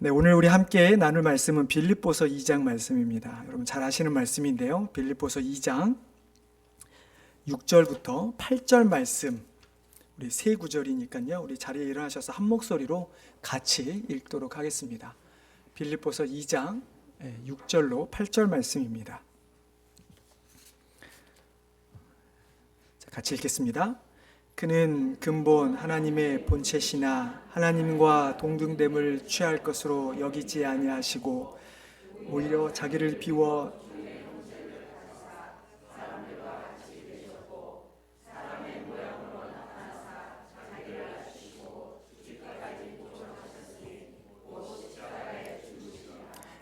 네, 오늘 우리 함께 나눌 말씀은 빌립보서 2장 말씀입니다. 여러분 잘 아시는 말씀인데요. 빌립보서 2장 6절부터 8절 말씀, 우리 세 구절이니까요. 우리 자리에 일어나셔서 한 목소리로 같이 읽도록 하겠습니다. 빌립보서 2장 6절로 8절 말씀입니다. 같이 읽겠습니다. 그는 근본 하나님의 본체시나 하나님과 동등됨을 취할 것으로 여기지 아니하시고 오히려 자기를 비워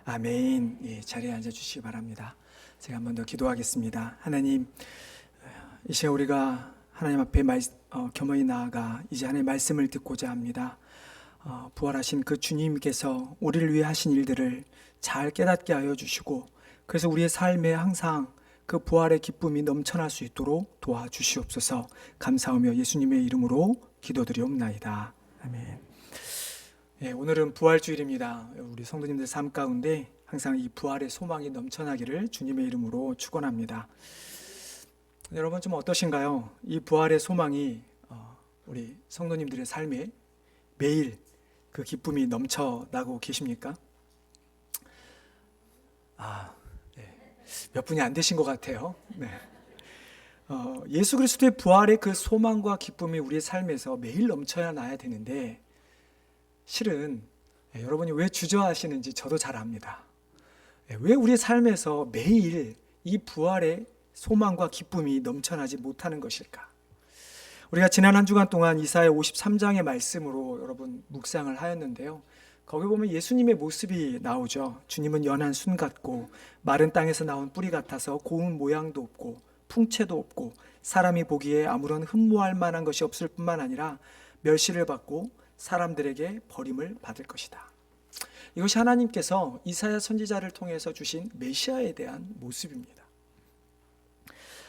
아멘. 예, 자리에 앉아주시기 바랍니다. 제가 한 번 더 기도하겠습니다. 하나님, 이 시간 우리가 하나님 앞에 겸허히 나아가 이제 하나님의 말씀을 듣고자 합니다. 부활하신 그 주님께서 우리를 위해 하신 일들을 잘 깨닫게 하여 주시고, 그래서 우리의 삶에 항상 그 부활의 기쁨이 넘쳐날 수 있도록 도와주시옵소서. 감사하며 예수님의 이름으로 기도드리옵나이다. 아멘. 예, 오늘은 부활주일입니다. 우리 성도님들 삶 가운데 항상 이 부활의 소망이 넘쳐나기를 주님의 이름으로 축원합니다. 여러분 좀 어떠신가요? 이 부활의 소망이 우리 성도님들의 삶에 매일 그 기쁨이 넘쳐나고 계십니까? 네. 몇 분이 안 되신 것 같아요. 네. 예수 그리스도의 부활의 그 소망과 기쁨이 우리의 삶에서 매일 넘쳐나야 되는데, 실은 여러분이 왜 주저하시는지 저도 잘 압니다. 왜 우리의 삶에서 매일 이 부활의 소망과 기쁨이 넘쳐나지 못하는 것일까? 우리가 지난 한 주간 동안 이사야 53장의 말씀으로 여러분 묵상을 하였는데요. 거기 보면 예수님의 모습이 나오죠. 주님은 연한 순 같고 마른 땅에서 나온 뿌리 같아서 고운 모양도 없고 풍채도 없고 사람이 보기에 아무런 흠모할 만한 것이 없을 뿐만 아니라 멸시를 받고 사람들에게 버림을 받을 것이다. 이것이 하나님께서 이사야 선지자를 통해서 주신 메시아에 대한 모습입니다.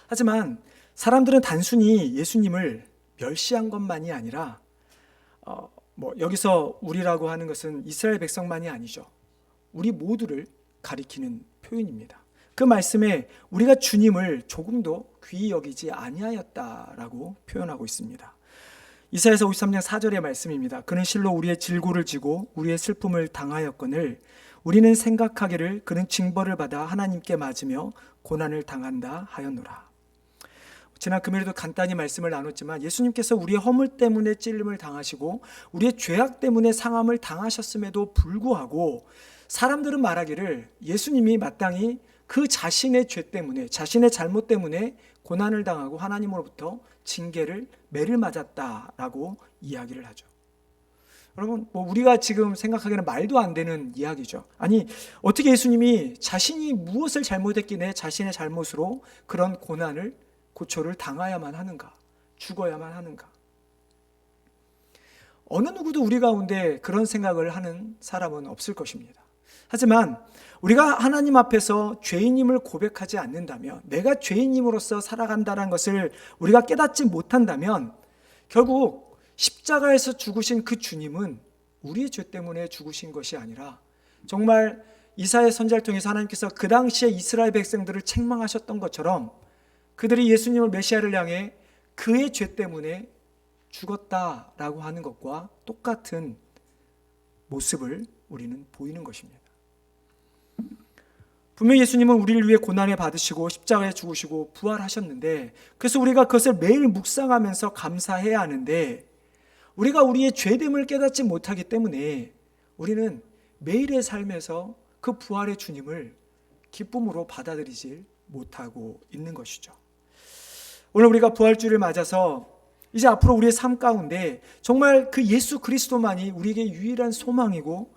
하지만 사람들은 단순히 예수님을 멸시한 것만이 아니라 여기서 우리라고 하는 것은 이스라엘 백성만이 아니죠. 우리 모두를 가리키는 표현입니다. 그 말씀에 우리가 주님을 조금도 귀히 여기지 아니하였다라고 표현하고 있습니다. 이사야서 53장 4절의 말씀입니다. 그는 실로 우리의 질고를 지고 우리의 슬픔을 당하였거늘 우리는 생각하기를 그는 징벌을 받아 하나님께 맞으며 고난을 당한다 하였노라. 지난 금요일에도 간단히 말씀을 나눴지만 예수님께서 우리의 허물 때문에 찔림을 당하시고 우리의 죄악 때문에 상함을 당하셨음에도 불구하고 사람들은 말하기를 예수님이 마땅히 그 자신의 죄 때문에, 자신의 잘못 때문에 고난을 당하고 하나님으로부터 징계를 매를 맞았다라고 이야기를 하죠. 여러분, 우리가 지금 생각하기에는 말도 안 되는 이야기죠. 아니, 어떻게 예수님이 자신이 무엇을 잘못했기에 자신의 잘못으로 그런 고초를 당해야만 하는가? 죽어야만 하는가? 어느 누구도 우리 가운데 그런 생각을 하는 사람은 없을 것입니다. 하지만 우리가 하나님 앞에서 죄인임을 고백하지 않는다면, 내가 죄인임으로서 살아간다는 것을 우리가 깨닫지 못한다면 결국 십자가에서 죽으신 그 주님은 우리의 죄 때문에 죽으신 것이 아니라 정말 이사야 선지자를 통해서 하나님께서 그 당시에 이스라엘 백성들을 책망하셨던 것처럼 그들이 예수님을 메시아를 향해 그의 죄 때문에 죽었다라고 하는 것과 똑같은 모습을 우리는 보이는 것입니다. 분명히 예수님은 우리를 위해 고난을 받으시고 십자가에 죽으시고 부활하셨는데, 그래서 우리가 그것을 매일 묵상하면서 감사해야 하는데, 우리가 우리의 죄됨을 깨닫지 못하기 때문에 우리는 매일의 삶에서 그 부활의 주님을 기쁨으로 받아들이지 못하고 있는 것이죠. 오늘 우리가 부활주일을 맞아서 이제 앞으로 우리의 삶 가운데 정말 그 예수 그리스도만이 우리에게 유일한 소망이고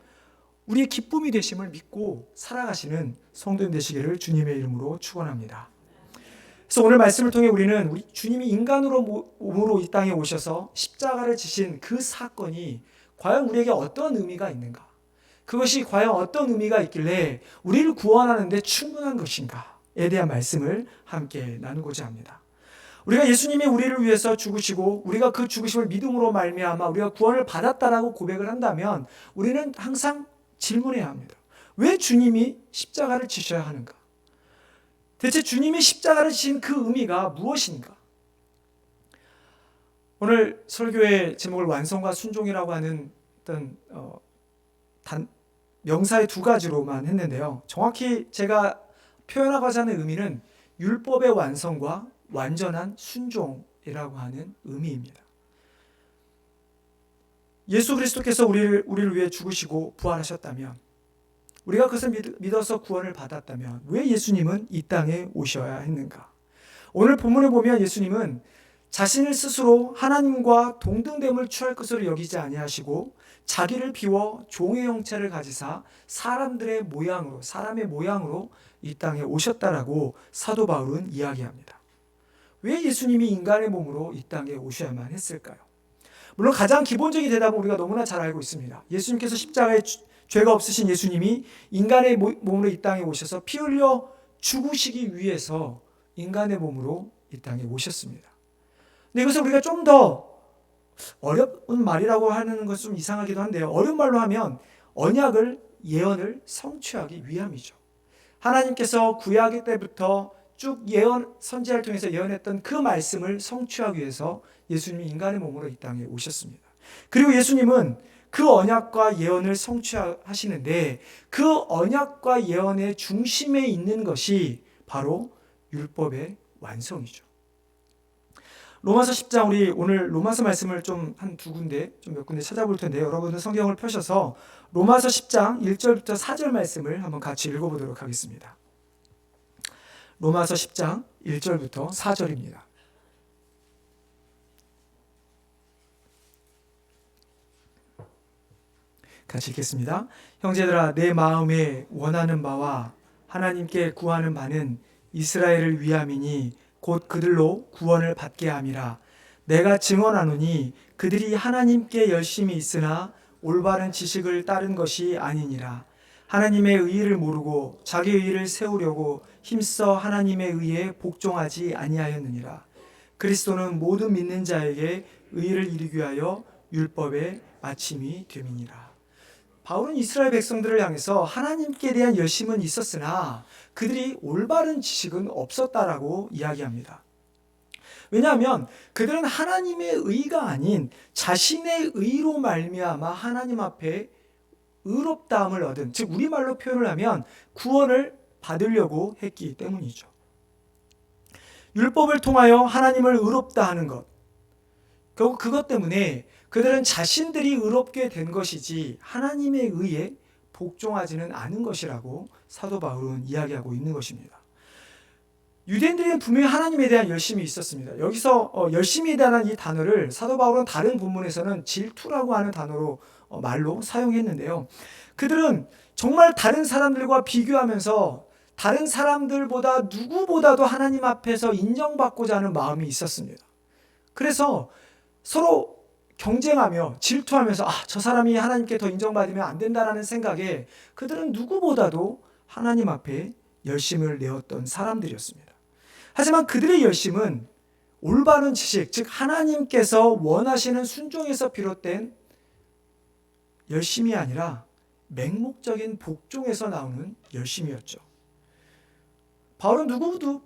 우리의 기쁨이 되심을 믿고 살아가시는 성도님 되시기를 주님의 이름으로 축원합니다. 그래서 오늘 말씀을 통해 우리는 우리 주님이 인간으로 이 땅에 오셔서 십자가를 지신 그 사건이 과연 우리에게 어떤 의미가 있는가? 그것이 과연 어떤 의미가 있길래 우리를 구원하는 데 충분한 것인가에 대한 말씀을 함께 나누고자 합니다. 우리가 예수님이 우리를 위해서 죽으시고 우리가 그 죽으심을 믿음으로 말미암아 우리가 구원을 받았다라고 고백을 한다면 우리는 항상 질문해야 합니다. 왜 주님이 십자가를 지셔야 하는가? 대체 주님이 십자가를 지신 그 의미가 무엇인가? 오늘 설교의 제목을 완성과 순종이라고 하는 어떤 명사의 두 가지로만 했는데요. 정확히 제가 표현하고자 하는 의미는 율법의 완성과 완전한 순종이라고 하는 의미입니다. 예수 그리스도께서 우리를 위해 죽으시고 부활하셨다면, 우리가 그것을 믿어서 구원을 받았다면 왜 예수님은 이 땅에 오셔야 했는가? 오늘 본문에 보면 예수님은 자신을 스스로 하나님과 동등됨을 취할 것으로 여기지 아니하시고 자기를 비워 종의 형체를 가지사 사람의 모양으로 이 땅에 오셨다라고 사도 바울은 이야기합니다. 왜 예수님이 인간의 몸으로 이 땅에 오셔야만 했을까요? 물론 가장 기본적인 대답은 우리가 너무나 잘 알고 있습니다. 예수님께서 십자가에 죄가 없으신 예수님이 인간의 몸으로 이 땅에 오셔서 피 흘려 죽으시기 위해서 인간의 몸으로 이 땅에 오셨습니다. 근데 이것을 우리가 좀 더 어려운 말이라고 하는 것은 좀 이상하기도 한데요. 어려운 말로 하면 언약을, 예언을 성취하기 위함이죠. 하나님께서 구약 때부터 쭉 선지자를 통해서 예언했던 그 말씀을 성취하기 위해서 예수님이 인간의 몸으로 이 땅에 오셨습니다. 그리고 예수님은 그 언약과 예언을 성취하시는데 그 언약과 예언의 중심에 있는 것이 바로 율법의 완성이죠. 로마서 10장, 우리 오늘 로마서 말씀을 몇 군데 찾아볼 텐데요. 여러분은 성경을 펴셔서 로마서 10장 1절부터 4절 말씀을 한번 같이 읽어보도록 하겠습니다. 로마서 10장 1절부터 4절입니다. 같이 읽겠습니다. 형제들아, 내 마음에 원하는 바와 하나님께 구하는 바는 이스라엘을 위함이니 곧 그들로 구원을 받게 함이라. 내가 증언하노니 그들이 하나님께 열심히 있으나 올바른 지식을 따른 것이 아니니라. 하나님의 의의를 모르고 자기 의의를 세우려고 힘써 하나님의 의에 복종하지 아니하였느니라. 그리스도는 모든 믿는 자에게 의의를 이루기 위하여 율법의 마침이 됨이니라. 바울은 이스라엘 백성들을 향해서 하나님께 대한 열심은 있었으나 그들이 올바른 지식은 없었다라고 이야기합니다. 왜냐하면 그들은 하나님의 의가 아닌 자신의 의로 말미암아 하나님 앞에 의롭다함을 얻은, 즉 우리말로 표현을 하면 구원을 받으려고 했기 때문이죠. 율법을 통하여 하나님을 의롭다 하는 것, 결국 그것 때문에 그들은 자신들이 의롭게 된 것이지 하나님의 의에 복종하지는 않은 것이라고 사도 바울은 이야기하고 있는 것입니다. 유대인들은 분명히 하나님에 대한 열심이 있었습니다. 여기서 열심에 대한 이 단어를 사도 바울은 다른 본문에서는 질투라고 하는 단어로 말로 사용했는데요. 그들은 정말 다른 사람들과 비교하면서 다른 사람들보다 누구보다도 하나님 앞에서 인정받고자 하는 마음이 있었습니다. 그래서 서로 경쟁하며 질투하면서 저 사람이 하나님께 더 인정받으면 안 된다라는 생각에 그들은 누구보다도 하나님 앞에 열심을 내었던 사람들이었습니다. 하지만 그들의 열심은 올바른 지식, 즉 하나님께서 원하시는 순종에서 비롯된 열심이 아니라 맹목적인 복종에서 나오는 열심이었죠. 바울은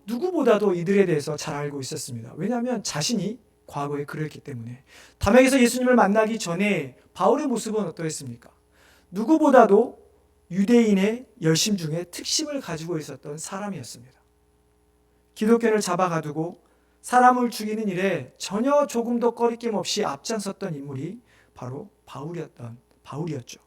누구보다도 이들에 대해서 잘 알고 있었습니다. 왜냐하면 자신이 과거에 그랬기 때문에. 담에게서 예수님을 만나기 전에 바울의 모습은 어떠했습니까? 누구보다도 유대인의 열심 중에 특심을 가지고 있었던 사람이었습니다. 기독교를 잡아가두고 사람을 죽이는 일에 전혀 조금도 꺼리낌 없이 앞장섰던 인물이 바로 바울이었죠.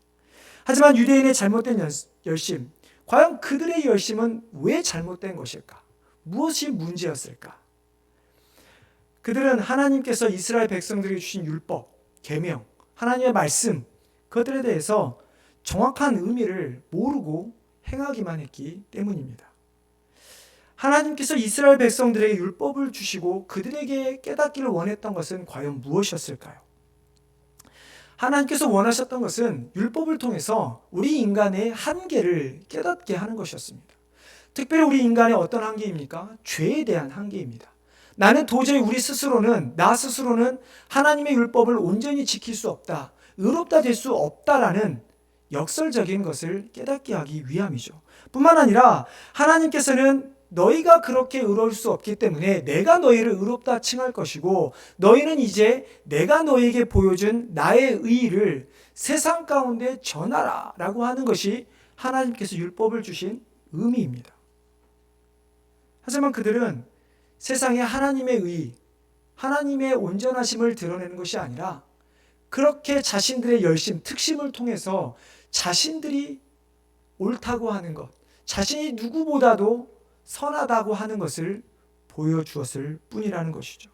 하지만 유대인의 잘못된 열심, 과연 그들의 열심은 왜 잘못된 것일까? 무엇이 문제였을까? 그들은 하나님께서 이스라엘 백성들에게 주신 율법, 계명, 하나님의 말씀, 그것들에 대해서 정확한 의미를 모르고 행하기만 했기 때문입니다. 하나님께서 이스라엘 백성들에게 율법을 주시고 그들에게 깨닫기를 원했던 것은 과연 무엇이었을까요? 하나님께서 원하셨던 것은 율법을 통해서 우리 인간의 한계를 깨닫게 하는 것이었습니다. 특별히 우리 인간의 어떤 한계입니까? 죄에 대한 한계입니다. 나는 도저히 나 스스로는 하나님의 율법을 온전히 지킬 수 없다, 의롭다 될 수 없다라는 역설적인 것을 깨닫게 하기 위함이죠. 뿐만 아니라 하나님께서는 너희가 그렇게 의로울 수 없기 때문에 내가 너희를 의롭다 칭할 것이고 너희는 이제 내가 너희에게 보여준 나의 의의를 세상 가운데 전하라 라고 하는 것이 하나님께서 율법을 주신 의미입니다. 하지만 그들은 세상에 하나님의 의의, 하나님의 온전하심을 드러내는 것이 아니라 그렇게 자신들의 열심, 특심을 통해서 자신들이 옳다고 하는 것, 자신이 누구보다도 선하다고 하는 것을 보여주었을 뿐이라는 것이죠.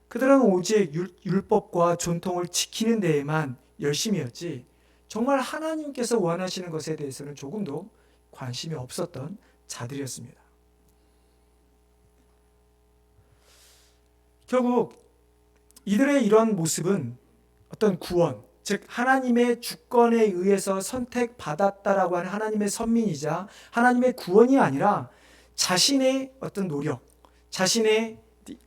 그들은 오직 율법과 전통을 지키는 데에만 열심이었지 정말 하나님께서 원하시는 것에 대해서는 조금도 관심이 없었던 자들이었습니다. 결국 이들의 이런 모습은 어떤 구원, 즉 하나님의 주권에 의해서 선택받았다라고 하는 하나님의 선민이자 하나님의 구원이 아니라 자신의 어떤 노력, 자신의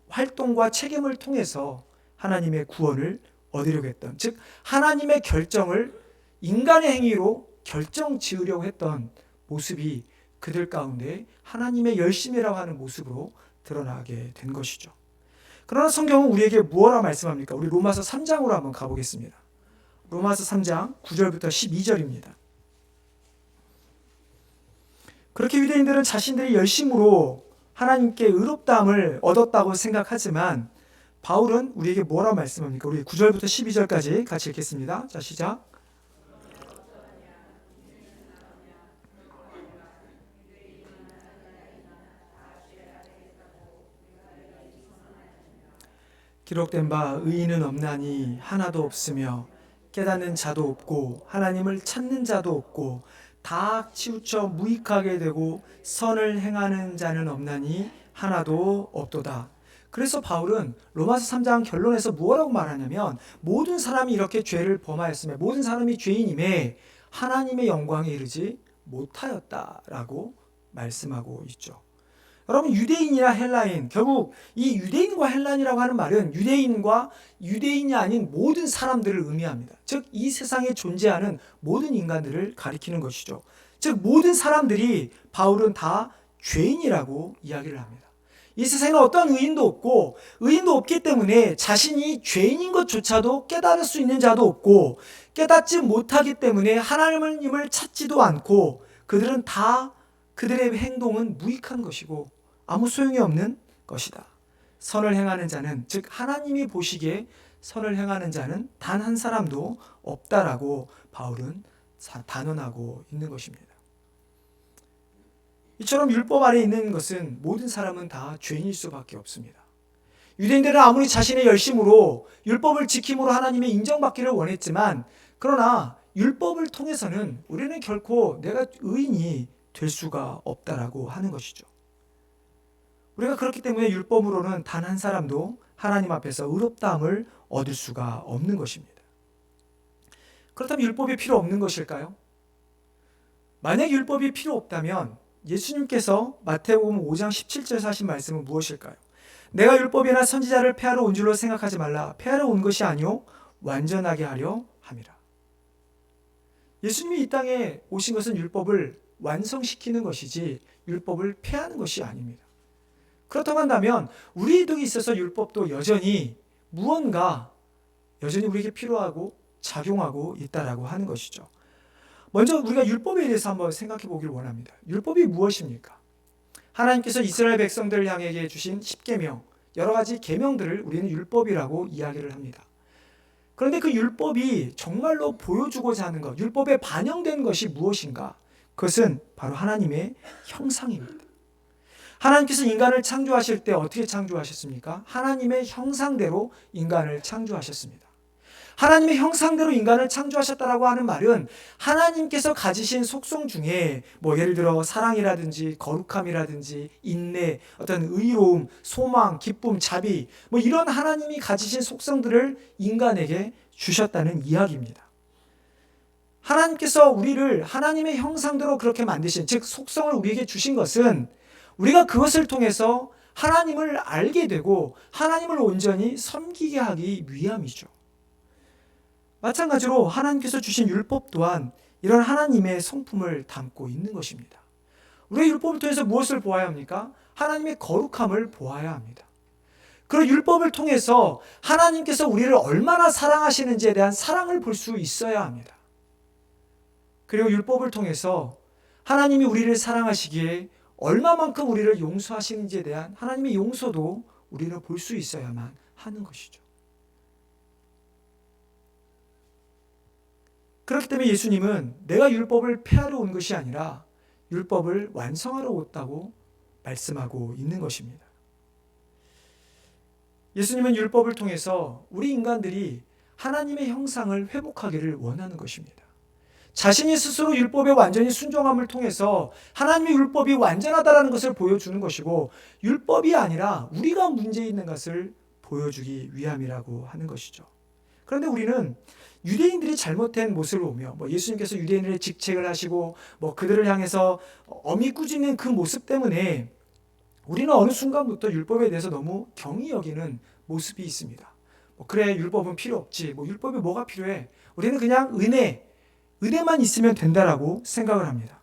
활동과 책임을 통해서 하나님의 구원을 얻으려고 했던, 즉 하나님의 결정을 인간의 행위로 결정 지으려고 했던 모습이 그들 가운데 하나님의 열심이라고 하는 모습으로 드러나게 된 것이죠. 그러나 성경은 우리에게 무엇라 말씀합니까? 우리 로마서 3장으로 한번 가보겠습니다. 로마서 3장 9절부터 12절입니다. 그렇게 유대인들은 자신들의 열심으로 하나님께 의롭다함을 얻었다고 생각하지만 바울은 우리에게 뭐라 말씀합니까? 우리 9절부터 12절까지 같이 읽겠습니다. 자, 시작. 기록된 바 의인은 없나니 하나도 없으며 깨닫는 자도 없고 하나님을 찾는 자도 없고 다 치우쳐 무익하게 되고 선을 행하는 자는 없나니 하나도 없도다. 그래서 바울은 로마서 3장 결론에서 뭐라고 말하냐면 모든 사람이 이렇게 죄를 범하였으며 모든 사람이 죄인임에 하나님의 영광에 이르지 못하였다라고 말씀하고 있죠. 여러분 유대인이나 헬라인, 결국 이 유대인과 헬라인이라고 하는 말은 유대인과 유대인이 아닌 모든 사람들을 의미합니다. 즉 이 세상에 존재하는 모든 인간들을 가리키는 것이죠. 즉 모든 사람들이 바울은 다 죄인이라고 이야기를 합니다. 이 세상에는 어떤 의인도 없고 의인도 없기 때문에 자신이 죄인인 것조차도 깨달을 수 있는 자도 없고 깨닫지 못하기 때문에 하나님을 찾지도 않고 그들은 다 그들의 행동은 무익한 것이고 아무 소용이 없는 것이다. 선을 행하는 자는, 즉 하나님이 보시기에 선을 행하는 자는 단 한 사람도 없다라고 바울은 단언하고 있는 것입니다. 이처럼 율법 아래 있는 것은 모든 사람은 다 죄인일 수밖에 없습니다. 유대인들은 아무리 자신의 열심으로 율법을 지킴으로 하나님의 인정받기를 원했지만 그러나 율법을 통해서는 우리는 결코 내가 의인이 될 수가 없다라고 하는 것이죠. 우리가 그렇기 때문에 율법으로는 단 한 사람도 하나님 앞에서 의롭다함을 얻을 수가 없는 것입니다. 그렇다면 율법이 필요 없는 것일까요? 만약 율법이 필요 없다면 예수님께서 마태복음 5장 17절에서 하신 말씀은 무엇일까요? 내가 율법이나 선지자를 폐하러 온 줄로 생각하지 말라. 폐하러 온 것이 아니요 완전하게 하려 함이라. 예수님이 이 땅에 오신 것은 율법을 완성시키는 것이지 율법을 폐하는 것이 아닙니다. 그렇다고 한다면 우리에게 있어서 율법도 여전히 무언가 여전히 우리에게 필요하고 작용하고 있다라고 하는 것이죠. 먼저 우리가 율법에 대해서 한번 생각해 보길 원합니다. 율법이 무엇입니까? 하나님께서 이스라엘 백성들을 향해 주신 10계명, 여러 가지 계명들을 우리는 율법이라고 이야기를 합니다. 그런데 그 율법이 정말로 보여주고자 하는 것, 율법에 반영된 것이 무엇인가? 그것은 바로 하나님의 형상입니다. 하나님께서 인간을 창조하실 때 어떻게 창조하셨습니까? 하나님의 형상대로 인간을 창조하셨습니다. 하나님의 형상대로 인간을 창조하셨다라고 하는 말은 하나님께서 가지신 속성 중에 예를 들어 사랑이라든지 거룩함이라든지 인내, 어떤 의로움, 소망, 기쁨, 자비 이런 하나님이 가지신 속성들을 인간에게 주셨다는 이야기입니다. 하나님께서 우리를 하나님의 형상대로 그렇게 만드신, 즉 속성을 우리에게 주신 것은 우리가 그것을 통해서 하나님을 알게 되고 하나님을 온전히 섬기게 하기 위함이죠. 마찬가지로 하나님께서 주신 율법 또한 이런 하나님의 성품을 담고 있는 것입니다. 우리가 율법을 통해서 무엇을 보아야 합니까? 하나님의 거룩함을 보아야 합니다. 그런 율법을 통해서 하나님께서 우리를 얼마나 사랑하시는지에 대한 사랑을 볼 수 있어야 합니다. 그리고 율법을 통해서 하나님이 우리를 사랑하시기에 얼마만큼 우리를 용서하시는지에 대한 하나님의 용서도 우리는 볼 수 있어야만 하는 것이죠. 그렇기 때문에 예수님은 내가 율법을 폐하러 온 것이 아니라 율법을 완성하러 왔다고 말씀하고 있는 것입니다. 예수님은 율법을 통해서 우리 인간들이 하나님의 형상을 회복하기를 원하는 것입니다. 자신이 스스로 율법에 완전히 순종함을 통해서 하나님의 율법이 완전하다는 것을 보여주는 것이고, 율법이 아니라 우리가 문제 있는 것을 보여주기 위함이라고 하는 것이죠. 그런데 우리는 유대인들이 잘못된 모습을 보며 예수님께서 유대인들의 직책을 하시고 그들을 향해서 엄히 꾸짖는 그 모습 때문에 우리는 어느 순간부터 율법에 대해서 너무 경히 여기는 모습이 있습니다. 그래, 율법은 필요 없지. 율법이 뭐가 필요해? 우리는 그냥 은혜만 있으면 된다라고 생각을 합니다.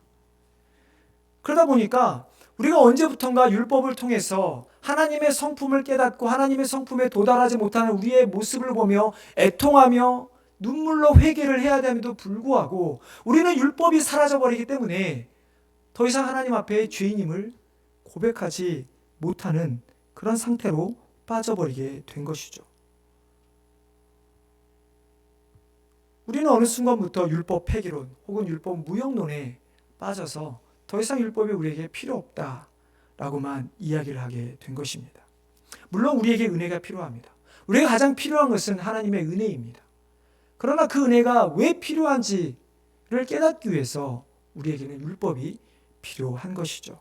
그러다 보니까 우리가 언제부턴가 율법을 통해서 하나님의 성품을 깨닫고 하나님의 성품에 도달하지 못하는 우리의 모습을 보며 애통하며 눈물로 회개를 해야 됨에도 불구하고 우리는 율법이 사라져버리기 때문에 더 이상 하나님 앞에 죄인임을 고백하지 못하는 그런 상태로 빠져버리게 된 것이죠. 우리는 어느 순간부터 율법 폐기론 혹은 율법 무용론에 빠져서 더 이상 율법이 우리에게 필요 없다라고만 이야기를 하게 된 것입니다. 물론 우리에게 은혜가 필요합니다. 우리에게 가장 필요한 것은 하나님의 은혜입니다. 그러나 그 은혜가 왜 필요한지를 깨닫기 위해서 우리에게는 율법이 필요한 것이죠.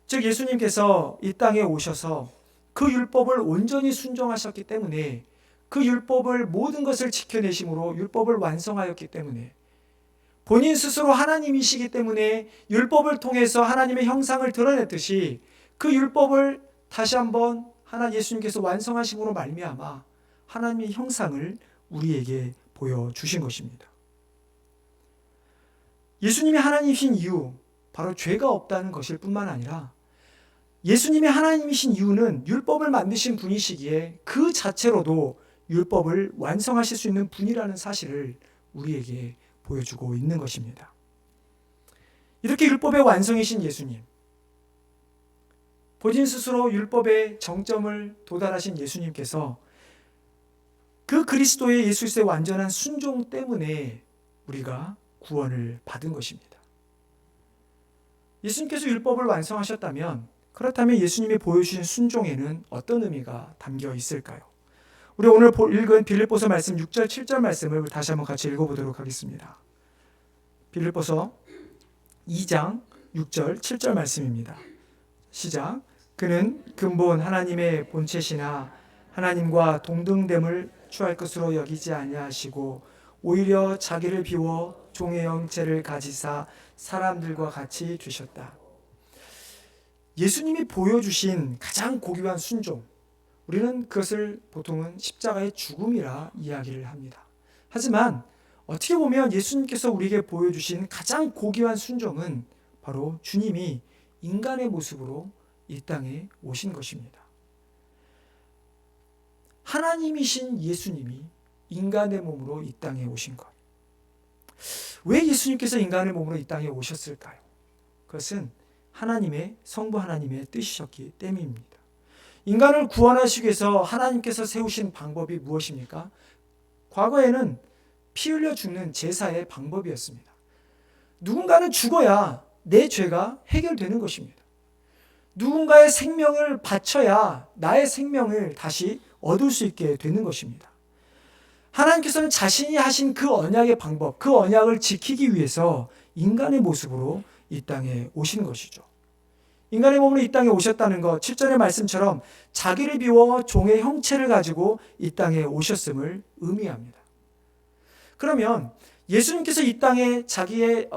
즉 예수님께서 이 땅에 오셔서 그 율법을 온전히 순종하셨기 때문에 그 율법을 모든 것을 지켜내심으로 율법을 완성하였기 때문에 본인 스스로 하나님이시기 때문에 율법을 통해서 하나님의 형상을 드러냈듯이 그 율법을 다시 한번 예수님께서 완성하심으로 말미암아 하나님의 형상을 우리에게 보여주신 것입니다. 예수님이 하나님이신 이유, 바로 죄가 없다는 것일 뿐만 아니라 예수님이 하나님이신 이유는 율법을 만드신 분이시기에 그 자체로도 율법을 완성하실 수 있는 분이라는 사실을 우리에게 보여주고 있는 것입니다. 이렇게 율법의 완성이신 예수님, 본인 스스로 율법의 정점을 도달하신 예수님께서 그 그리스도의 예수의 완전한 순종 때문에 우리가 구원을 받은 것입니다. 예수님께서 율법을 완성하셨다면, 그렇다면 예수님이 보여주신 순종에는 어떤 의미가 담겨 있을까요? 우리 오늘 읽은 빌립보서 말씀 6절 7절 말씀을 다시 한번 같이 읽어보도록 하겠습니다. 빌립보서 2장 6절 7절 말씀입니다. 시작. 그는 근본 하나님의 본체시나 하나님과 동등됨을 취할 것으로 여기지 아니하시고 오히려 자기를 비워 종의 형체를 가지사 사람들과 같이 주셨다. 예수님이 보여주신 가장 고귀한 순종, 우리는 그것을 보통은 십자가의 죽음이라 이야기를 합니다. 하지만 어떻게 보면 예수님께서 우리에게 보여주신 가장 고귀한 순종은 바로 주님이 인간의 모습으로 이 땅에 오신 것입니다. 하나님이신 예수님이 인간의 몸으로 이 땅에 오신 것. 왜 예수님께서 인간의 몸으로 이 땅에 오셨을까요? 그것은 하나님의 성부 하나님의 뜻이셨기 때문입니다. 인간을 구원하시기 위해서 하나님께서 세우신 방법이 무엇입니까? 과거에는 피 흘려 죽는 제사의 방법이었습니다. 누군가는 죽어야 내 죄가 해결되는 것입니다. 누군가의 생명을 바쳐야 나의 생명을 다시 얻을 수 있게 되는 것입니다. 하나님께서는 자신이 하신 그 언약의 방법, 그 언약을 지키기 위해서 인간의 모습으로 이 땅에 오신 것이죠. 인간의 몸으로 이 땅에 오셨다는 것, 7절의 말씀처럼 자기를 비워 종의 형체를 가지고 이 땅에 오셨음을 의미합니다. 그러면 예수님께서 이 땅에 자기의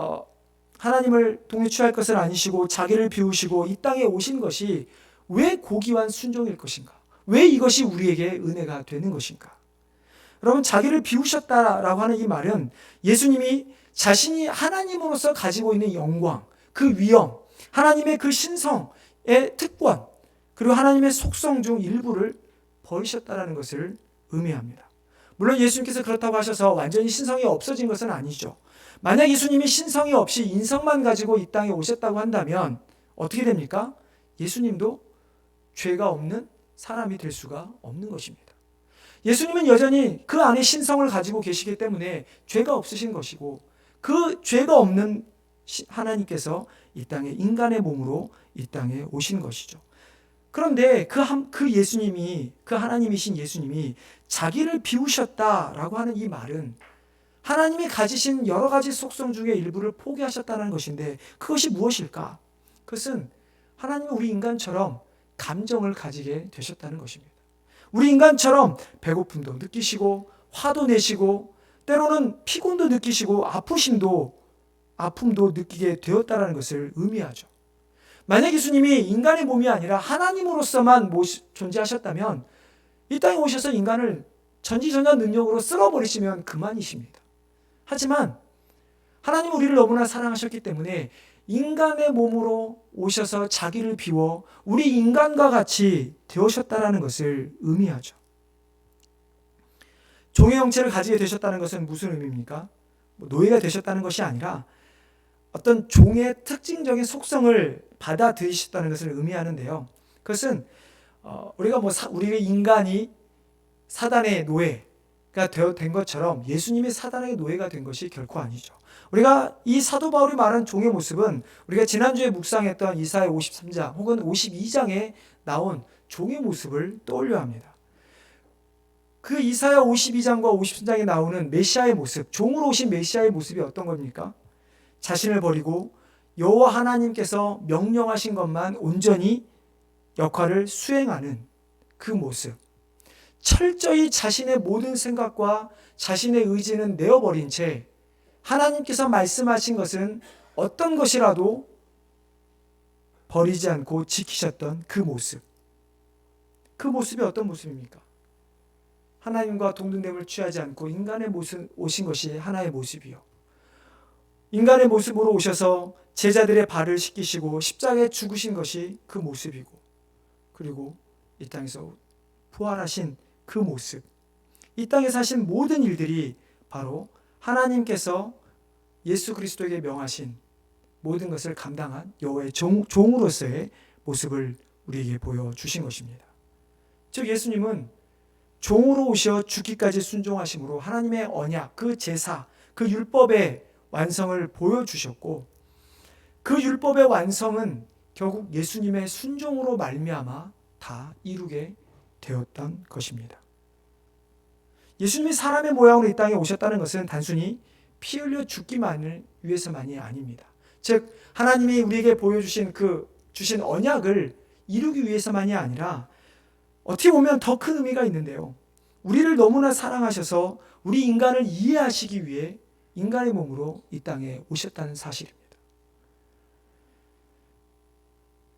하나님을 동일취할 것을 아니시고 자기를 비우시고 이 땅에 오신 것이 왜 고귀한 순종일 것인가? 왜 이것이 우리에게 은혜가 되는 것인가? 여러분, 자기를 비우셨다라고 하는 이 말은 예수님이 자신이 하나님으로서 가지고 있는 영광, 그 위엄, 하나님의 그 신성의 특권, 그리고 하나님의 속성 중 일부를 버리셨다라는 것을 의미합니다. 물론 예수님께서 그렇다고 하셔서 완전히 신성이 없어진 것은 아니죠. 만약 예수님이 신성이 없이 인성만 가지고 이 땅에 오셨다고 한다면 어떻게 됩니까? 예수님도 죄가 없는 사람이 될 수가 없는 것입니다. 예수님은 여전히 그 안에 신성을 가지고 계시기 때문에 죄가 없으신 것이고, 그 죄가 없는 하나님께서 이 땅에 인간의 몸으로 이 땅에 오신 것이죠. 그런데 그 예수님이, 그 하나님이신 예수님이 자기를 비우셨다라고 하는 이 말은 하나님이 가지신 여러 가지 속성 중에 일부를 포기하셨다는 것인데, 그것이 무엇일까? 그것은 하나님은 우리 인간처럼 감정을 가지게 되셨다는 것입니다. 우리 인간처럼 배고픔도 느끼시고, 화도 내시고, 때로는 피곤도 느끼시고, 아픔도 느끼게 되었다는 것을 의미하죠. 만약 예수님이 인간의 몸이 아니라 하나님으로서만 존재하셨다면 이 땅에 오셔서 인간을 전지전능 능력으로 쓸어버리시면 그만이십니다. 하지만 하나님은 우리를 너무나 사랑하셨기 때문에 인간의 몸으로 오셔서 자기를 비워 우리 인간과 같이 되오셨다는 것을 의미하죠. 종의 형체를 가지게 되셨다는 것은 무슨 의미입니까? 노예가 되셨다는 것이 아니라 어떤 종의 특징적인 속성을 받아들이셨다는 것을 의미하는데요. 그것은 우리 인간이 사단의 노예가 된 것처럼 예수님이 사단의 노예가 된 것이 결코 아니죠. 우리가 이 사도 바울이 말한 종의 모습은 우리가 지난주에 묵상했던 이사야 53장 혹은 52장에 나온 종의 모습을 떠올려야 합니다. 그 이사야 52장과 53장에 나오는 메시아의 모습, 종으로 오신 메시아의 모습이 어떤 겁니까? 자신을 버리고 여호와 하나님께서 명령하신 것만 온전히 역할을 수행하는 그 모습, 철저히 자신의 모든 생각과 자신의 의지는 내어버린 채 하나님께서 말씀하신 것은 어떤 것이라도 버리지 않고 지키셨던 그 모습. 그 모습이 어떤 모습입니까? 하나님과 동등됨을 취하지 않고 인간의 모습 오신 것이 하나의 모습이요. 인간의 모습으로 오셔서 제자들의 발을 씻기시고 십자가에 죽으신 것이 그 모습이고, 그리고 이 땅에서 부활하신 그 모습, 이 땅에서 하신 모든 일들이 바로 하나님께서 예수 그리스도에게 명하신 모든 것을 감당한 여호와의 종으로서의 모습을 우리에게 보여주신 것입니다. 즉 예수님은 종으로 오셔 죽기까지 순종하심으로 하나님의 언약, 그 제사, 그 율법의 완성을 보여주셨고, 그 율법의 완성은 결국 예수님의 순종으로 말미암아 다 이루게 되었던 것입니다. 예수님이 사람의 모양으로 이 땅에 오셨다는 것은 단순히 피 흘려 죽기만을 위해서만이 아닙니다. 즉 하나님이 우리에게 보여주신 주신 언약을 이루기 위해서만이 아니라 어떻게 보면 더 큰 의미가 있는데요. 우리를 너무나 사랑하셔서 우리 인간을 이해하시기 위해 인간의 몸으로 이 땅에 오셨다는 사실입니다.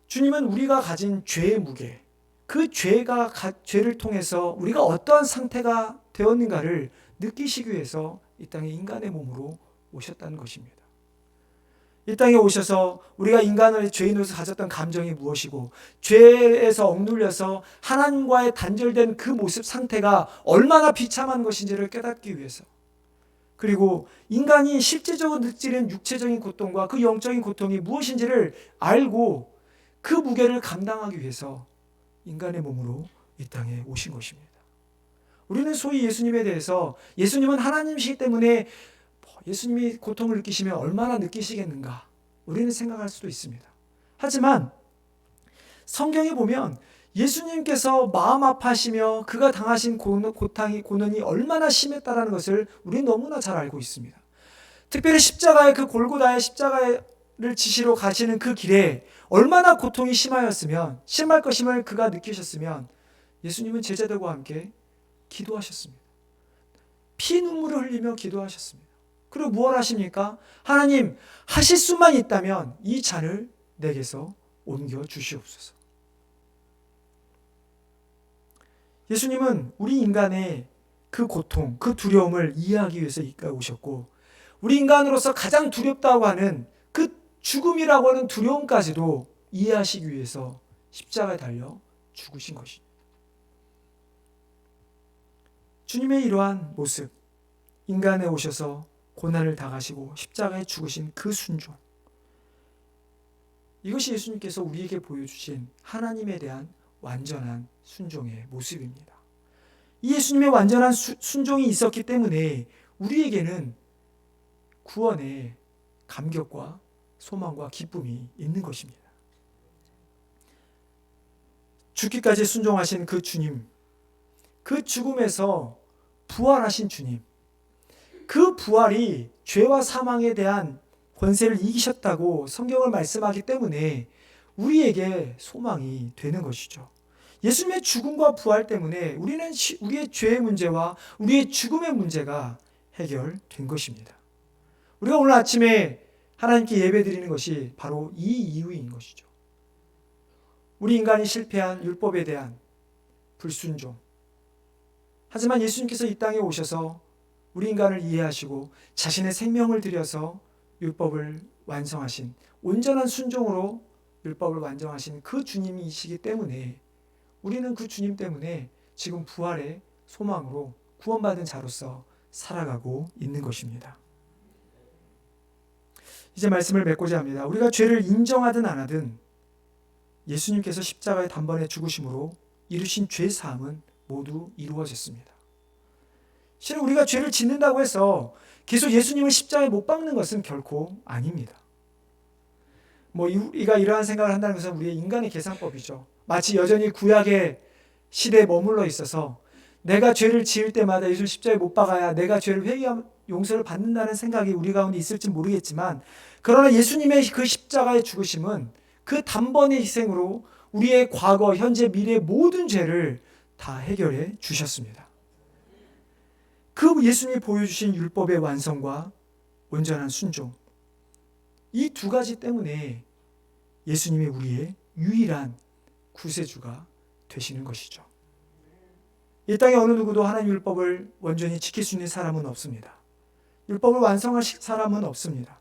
주님은 우리가 가진 죄의 무게, 그 죄를 통해서 우리가 어떠한 상태가 되었는가를 느끼시기 위해서 이 땅에 인간의 몸으로 오셨다는 것입니다. 이 땅에 오셔서 우리가 인간을 죄인으로서 가졌던 감정이 무엇이고, 죄에서 억눌려서 하나님과의 단절된 그 모습 상태가 얼마나 비참한 것인지를 깨닫기 위해서, 그리고 인간이 실제적으로 느끼는 육체적인 고통과 그 영적인 고통이 무엇인지를 알고 그 무게를 감당하기 위해서 인간의 몸으로 이 땅에 오신 것입니다. 우리는 소위 예수님에 대해서 예수님은 하나님이시기 때문에 예수님이 고통을 느끼시면 얼마나 느끼시겠는가 우리는 생각할 수도 있습니다. 하지만 성경에 보면 예수님께서 마음 아파하시며 그가 당하신 고난이 얼마나 심했다는 것을 우리는 너무나 잘 알고 있습니다. 특별히 십자가의 그 골고다의 십자가를 지시러 가시는 그 길에 얼마나 고통이 심할 것임을 그가 느끼셨으면 예수님은 제자들과 함께 기도하셨습니다. 피 눈물을 흘리며 기도하셨습니다. 그리고 무엇 하십니까? 하나님, 하실 수만 있다면 이 잔을 내게서 옮겨 주시옵소서. 예수님은 우리 인간의 그 고통, 그 두려움을 이해하기 위해서 이까지 오셨고, 우리 인간으로서 가장 두렵다고 하는 그 죽음이라고 하는 두려움까지도 이해하시기 위해서 십자가에 달려 죽으신 것입니다. 주님의 이러한 모습, 인간에 오셔서 고난을 당하시고 십자가에 죽으신 그 순종, 이것이 예수님께서 우리에게 보여주신 하나님에 대한 완전한 순종의 모습입니다. 이 예수님의 완전한 순종이 있었기 때문에 우리에게는 구원의 감격과 소망과 기쁨이 있는 것입니다. 죽기까지 순종하신 그 주님, 그 죽음에서 부활하신 주님, 그 부활이 죄와 사망에 대한 권세를 이기셨다고 성경을 말씀하기 때문에 우리에게 소망이 되는 것이죠. 예수님의 죽음과 부활 때문에 우리는 우리의 죄의 문제와 우리의 죽음의 문제가 해결된 것입니다. 우리가 오늘 아침에 하나님께 예배드리는 것이 바로 이 이유인 것이죠. 우리 인간이 실패한 율법에 대한 불순종. 하지만 예수님께서 이 땅에 오셔서 우리 인간을 이해하시고 자신의 생명을 들여서 율법을 완성하신, 온전한 순종으로 율법을 완성하신 그 주님이시기 때문에 우리는 그 주님 때문에 지금 부활의 소망으로 구원받은 자로서 살아가고 있는 것입니다. 이제 말씀을 맺고자 합니다. 우리가 죄를 인정하든 안 하든 예수님께서 십자가에 단번에 죽으심으로 이루신 죄 사함은 모두 이루어졌습니다. 실은 우리가 죄를 짓는다고 해서 계속 예수님을 십자가에 못 박는 것은 결코 아닙니다. 우리가 이러한 생각을 한다는 것은 우리의 인간의 계산법이죠. 마치 여전히 구약의 시대에 머물러 있어서 내가 죄를 지을 때마다 예수를 십자가에 못 박아야 내가 죄를 회개하면 용서를 받는다는 생각이 우리 가운데 있을지 모르겠지만, 그러나 예수님의 그 십자가의 죽으심은 그 단번의 희생으로 우리의 과거, 현재, 미래의 모든 죄를 다 해결해 주셨습니다. 그 예수님이 보여주신 율법의 완성과 온전한 순종, 이 두 가지 때문에 예수님이 우리의 유일한 구세주가 되시는 것이죠. 이 땅에 어느 누구도 하나님 율법을 온전히 지킬 수 있는 사람은 없습니다. 율법을 완성할 사람은 없습니다.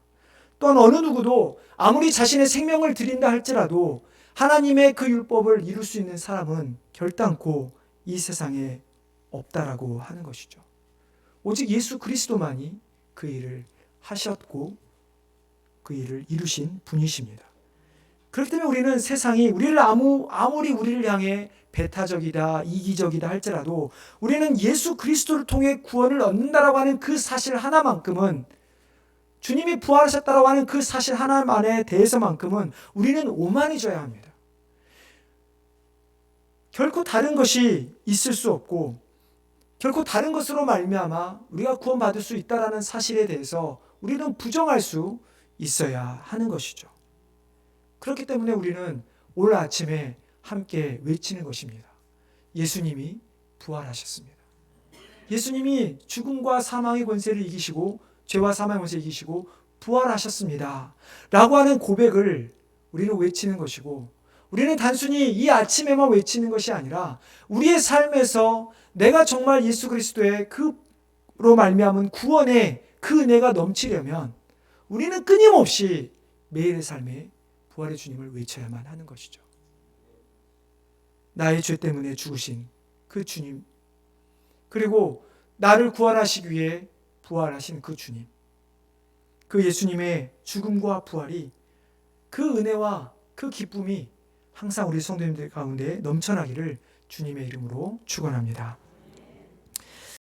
또한 어느 누구도 아무리 자신의 생명을 드린다 할지라도 하나님의 그 율법을 이룰 수 있는 사람은 결단코 이 세상에 없다라고 하는 것이죠. 오직 예수 그리스도만이 그 일을 하셨고 그 일을 이루신 분이십니다. 그렇기 때문에 우리는 세상이 우리를 아무리 우리를 향해 배타적이다, 이기적이다 할지라도 우리는 예수 그리스도를 통해 구원을 얻는다라고 하는 그 사실 하나만큼은, 주님이 부활하셨다라고 하는 그 사실 하나만에 대해서만큼은 우리는 오만해져야 합니다. 결코 다른 것이 있을 수 없고 결코 다른 것으로 말미암아 우리가 구원받을 수 있다라는 사실에 대해서 우리는 부정할 수 있어야 하는 것이죠. 그렇기 때문에 우리는 오늘 아침에 함께 외치는 것입니다. 예수님이 부활하셨습니다. 예수님이 죽음과 사망의 권세를 이기시고 죄와 사망의 권세를 이기시고 부활하셨습니다 라고 하는 고백을 우리는 외치는 것이고, 우리는 단순히 이 아침에만 외치는 것이 아니라 우리의 삶에서 내가 정말 예수 그리스도의 그로 말미암은 구원의 그 은혜가 넘치려면 우리는 끊임없이 매일의 삶에 부활의 주님을 외쳐야만 하는 것이죠. 나의 죄 때문에 죽으신 그 주님, 그리고 나를 구원하시기 위해 부활하신 그 주님, 그 예수님의 죽음과 부활이, 그 은혜와 그 기쁨이 항상 우리 성도님들 가운데 넘쳐나기를 주님의 이름으로 축원합니다.